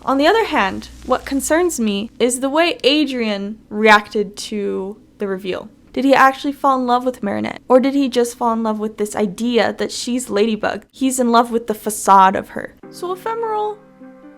On the other hand, what concerns me is the way Adrien reacted to the reveal. Did he actually fall in love with Marinette? Or did he just fall in love with this idea that she's Ladybug? He's in love with the facade of her. So Ephemeral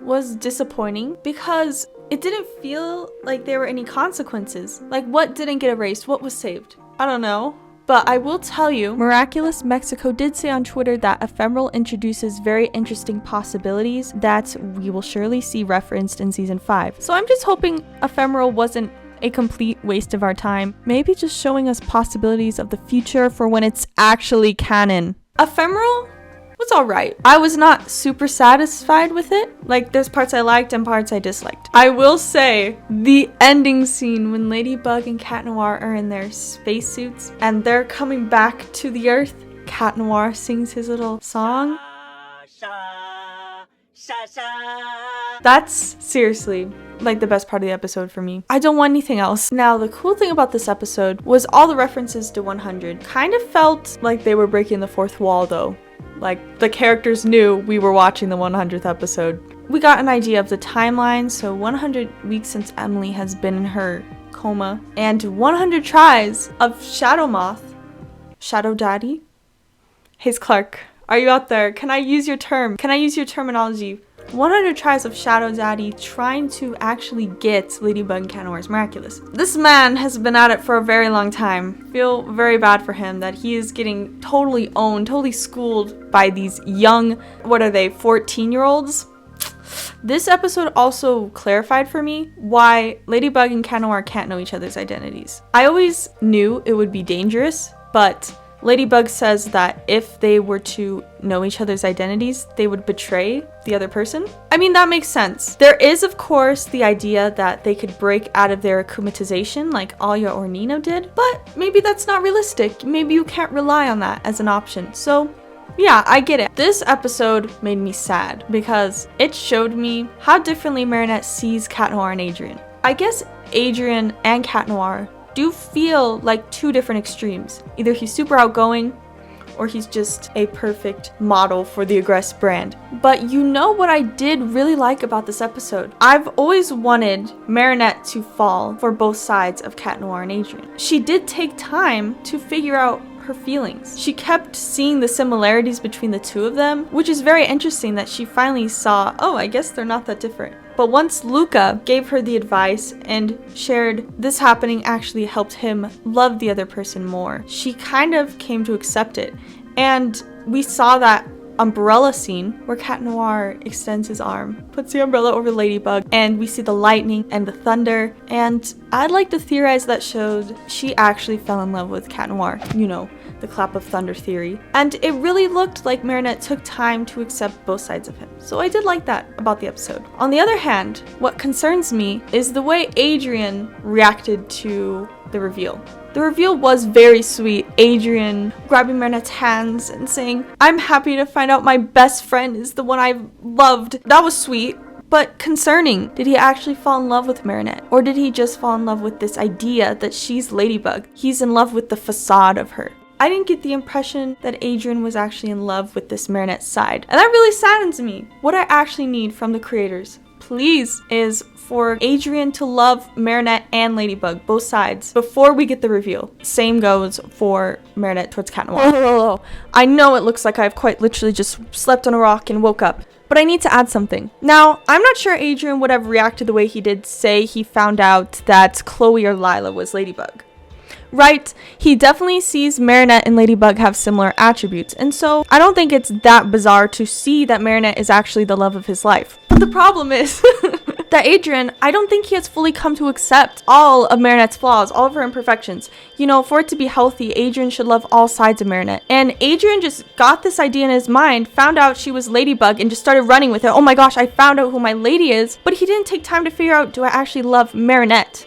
was disappointing because it didn't feel like there were any consequences. Like, what didn't get erased? What was saved? I don't know. But I will tell you, Miraculous Mexico did say on Twitter that Ephemeral introduces very interesting possibilities that we will surely see referenced in season 5. So I'm just hoping Ephemeral wasn't a complete waste of our time. Maybe just showing us possibilities of the future for when it's actually canon. Ephemeral was alright. I was not super satisfied with it. Like, there's parts I liked and parts I disliked. I will say, the ending scene when Ladybug and Cat Noir are in their spacesuits and they're coming back to the Earth, Cat Noir sings his little song. That's seriously like the best part of the episode for me. I don't want anything else. Now, the cool thing about this episode was all the references to 100. Kind of felt like they were breaking the fourth wall though. Like, the characters knew we were watching the 100th episode. We got an idea of the timeline, so 100 weeks since Emily has been in her coma, and 100 tries of shadowmoth. Shadow Daddy? Hayes Clark, are you out there? Can I use your term? Can I use your terminology? 100 tries of Shadow Daddy trying to actually get Ladybug Cat Noir's Miraculous. This man has been at it for a very long time. Feel very bad for him that he is getting totally owned, totally schooled by these young, what are they, 14-year-olds? This episode also clarified for me why Ladybug and Cat Noir can't know each other's identities. I always knew it would be dangerous, but Ladybug says that if they were to know each other's identities, they would betray the other person. I mean, that makes sense. There is, of course, the idea that they could break out of their akumatization like Aya or Nino did, but maybe that's not realistic. Maybe you can't rely on that as an option. So yeah, I get it. This episode made me sad because it showed me how differently Marinette sees Cat Noir and Adrien. I guess Adrien and Cat Noir do feel like two different extremes. Either he's super outgoing or he's just a perfect model for the Agreste brand. But you know what I did really like about this episode? I've always wanted Marinette to fall for both sides of Cat Noir and Adrien. She did take time to figure out her feelings. She kept seeing the similarities between the two of them, which is very interesting that she finally saw, oh, I guess they're not that different. But once Luka gave her the advice and shared this happening actually helped him love the other person more, she kind of came to accept it. And we saw that umbrella scene where Cat Noir extends his arm, puts the umbrella over Ladybug, and we see the lightning and the thunder. And I'd like to theorize that showed she actually fell in love with Cat Noir, you know, the clap of thunder theory. And it really looked like Marinette took time to accept both sides of him. So I did like that about the episode. On the other hand, what concerns me is the way Adrien reacted to the reveal. The reveal was very sweet. Adrien grabbing Marinette's hands and saying, "I'm happy to find out my best friend is the one I've loved." That was sweet, but concerning. Did he actually fall in love with Marinette? Or did he just fall in love with this idea that she's Ladybug? He's in love with the facade of her. I didn't get the impression that Adrien was actually in love with this Marinette side. And that really saddens me. What I actually need from the creators, please, is for Adrien to love Marinette and Ladybug, both sides, before we get the reveal. Same goes for Marinette towards Cat Noir. I know it looks like I've quite literally just slept on a rock and woke up, but I need to add something. Now, I'm not sure Adrien would have reacted the way he did, say he found out that Chloe or Lila was Ladybug. Right, he definitely sees Marinette and Ladybug have similar attributes, and so I don't think it's that bizarre to see that Marinette is actually the love of his life. But the problem is that Adrien, I don't think he has fully come to accept all of Marinette's flaws, all of her imperfections. You know, for it to be healthy, Adrien should love all sides of Marinette. And Adrien just got this idea in his mind, found out she was Ladybug, and just started running with it. Oh my gosh, I found out who my lady is. But he didn't take time to figure out, do I actually love Marinette?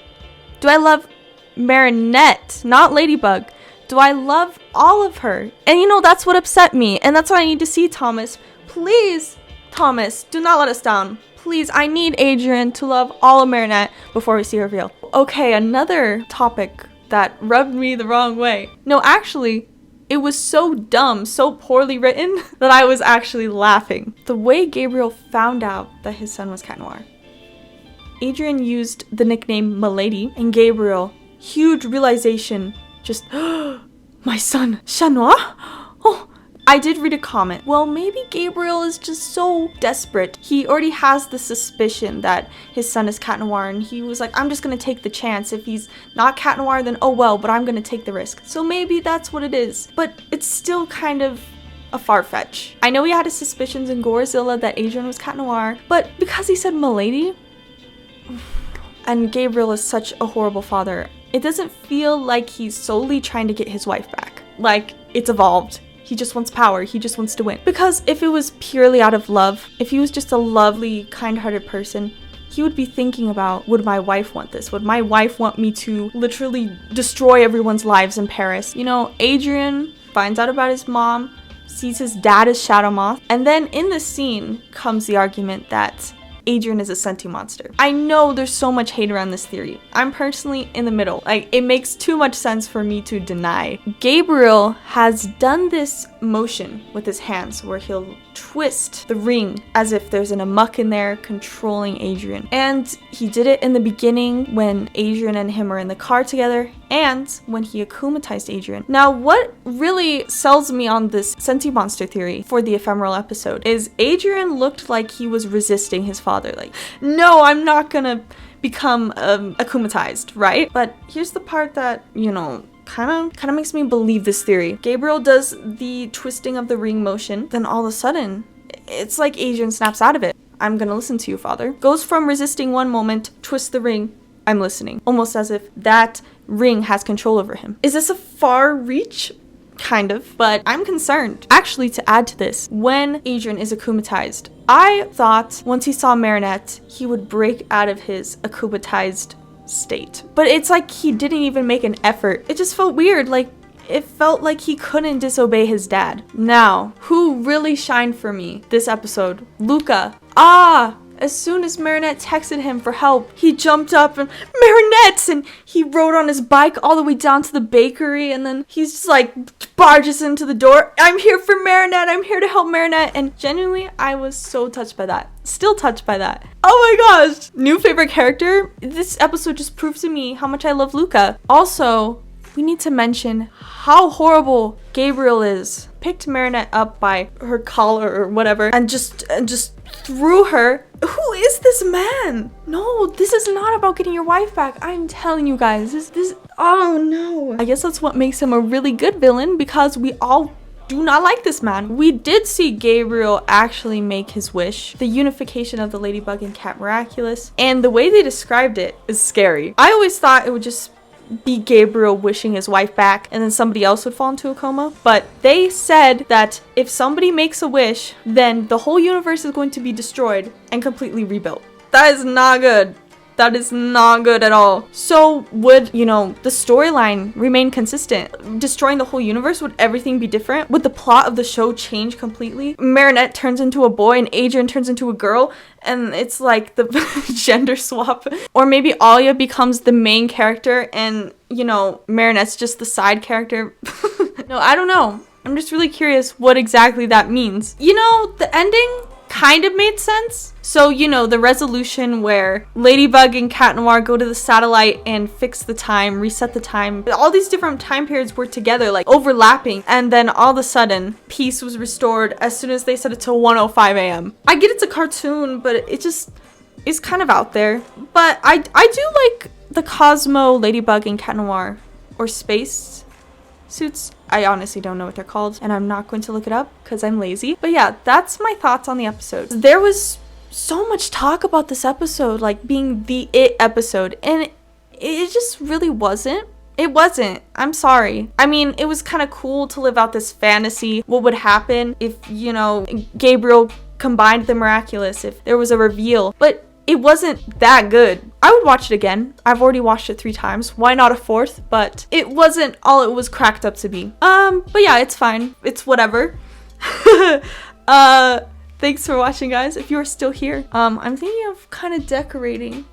Do I love Marinette, not Ladybug? Do I love all of her? And you know, that's what upset me, and that's what I need to see, Thomas. Please, Thomas, do not let us down. Please, I need Adrien to love all of Marinette before we see her reveal. Okay, another topic that rubbed me the wrong way. No, actually, It was so dumb, so poorly written that I was actually laughing. The way Gabriel found out that his son was Cat Noir. Adrien used the nickname Milady, and Gabriel, huge realization, just, my son, Chat Noir? Oh, I did read a comment. Well, maybe Gabriel is just so desperate. He already has the suspicion that his son is Cat Noir, and he was like, I'm just gonna take the chance. If he's not Cat Noir, then oh well, but I'm gonna take the risk. So maybe that's what it is. But it's still kind of a far fetch. I know he had his suspicions in Gorizilla that Adrien was Cat Noir, but because he said Milady, and Gabriel is such a horrible father, it doesn't feel like he's solely trying to get his wife back. Like, it's evolved. He just wants power. He just wants to win. Because if it was purely out of love, if he was just a lovely, kind-hearted person, he would be thinking about, would my wife want this? Would my wife want me to literally destroy everyone's lives in Paris? You know, Adrien finds out about his mom, sees his dad as shadowmoth, and then in the scene comes the argument that Adrien is a sentimonster. I know there's so much hate around this theory. I'm personally in the middle. Like, it makes too much sense for me to deny. Gabriel has done this motion with his hands where he'll twist the ring as if there's an amok in there controlling Adrien. And he did it in the beginning when Adrien and him are in the car together, and when he akumatized Adrien. Now, what really sells me on this sentimonster theory for the ephemeral episode is Adrien looked like he was resisting his father. Like, no, I'm not gonna become akumatized, right? But here's the part that, you know, kind of makes me believe this theory. Gabriel does the twisting of the ring motion, then all of a sudden, it's like Adrien snaps out of it. I'm gonna listen to you, father. Goes from resisting one moment, twist the ring, I'm listening. Almost as if that ring has control over him. Is this a far reach? Kind of, but I'm concerned. Actually, to add to this, when Adrien is akumatized, I thought once he saw Marinette, he would break out of his akumatized state. But it's like he didn't even make an effort. It just felt weird. Like, it felt like he couldn't disobey his dad. Now, who really shined for me this episode? Luka. As soon as Marinette texted him for help, he jumped up and Marinette, and he rode on his bike all the way down to the bakery, and then he's just like barges into the door. I'm here for Marinette. I'm here to help Marinette. And genuinely, I was so touched by that. Still touched by that. Oh my gosh. New favorite character. This episode just proves to me how much I love Luka. Also, we need to mention how horrible Gabriel is. Picked Marinette up by her collar or whatever and just threw her. Who is this man? No, this is not about getting your wife back. I'm telling you guys, this oh no. I guess that's what makes him a really good villain, because we all do not like this man. We did see Gabriel actually make his wish, the unification of the Ladybug and Cat Miraculous, and the way they described it is scary. I always thought it would just be Gabriel wishing his wife back and then somebody else would fall into a coma, but they said that if somebody makes a wish, then the whole universe is going to be destroyed and completely rebuilt. That is not good. That is not good at all. So would, you know, the storyline remain consistent? Destroying the whole universe, would everything be different? Would the plot of the show change completely? Marinette turns into a boy and Adrien turns into a girl, and it's like the gender swap. Or maybe Alia becomes the main character and, you know, Marinette's just the side character. No, I don't know. I'm just really curious what exactly that means. You know, the ending kind of made sense. So, you know, the resolution where Ladybug and Cat Noir go to the satellite and fix the time, reset the time. All these different time periods were together, like overlapping. And then all of a sudden, peace was restored as soon as they set it to 1:05 a.m. I get it's a cartoon, but it just is kind of out there. But I do like the Cosmo Ladybug and Cat Noir, or space suits. I honestly don't know what they're called, and I'm not going to look it up because I'm lazy. But yeah, that's my thoughts on the episode. There was so much talk about this episode like being the it episode, and it just really wasn't. It wasn't. I'm sorry. I mean, it was kind of cool to live out this fantasy. What would happen if, you know, Gabriel combined the Miraculous, if there was a reveal, but it wasn't that good. I would watch it again. I've already watched it 3 times. Why not a 4th? But it wasn't all it was cracked up to be. But yeah, it's fine. It's whatever. Thanks for watching, guys. If you're still here, I'm thinking of kind of decorating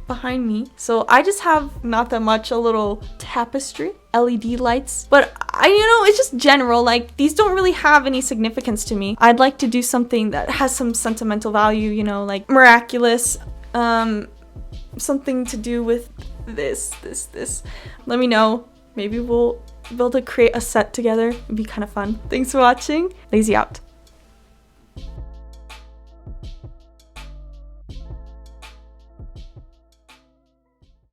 behind me. So I just have not that much, a little tapestry LED lights. But it's just general. Like, these don't really have any significance to me. I'd like to do something that has some sentimental value, like Miraculous, something to do with this. Let me know. Maybe we'll be able to create a set together. It'd be kind of fun. Thanks for watching. Lazy out.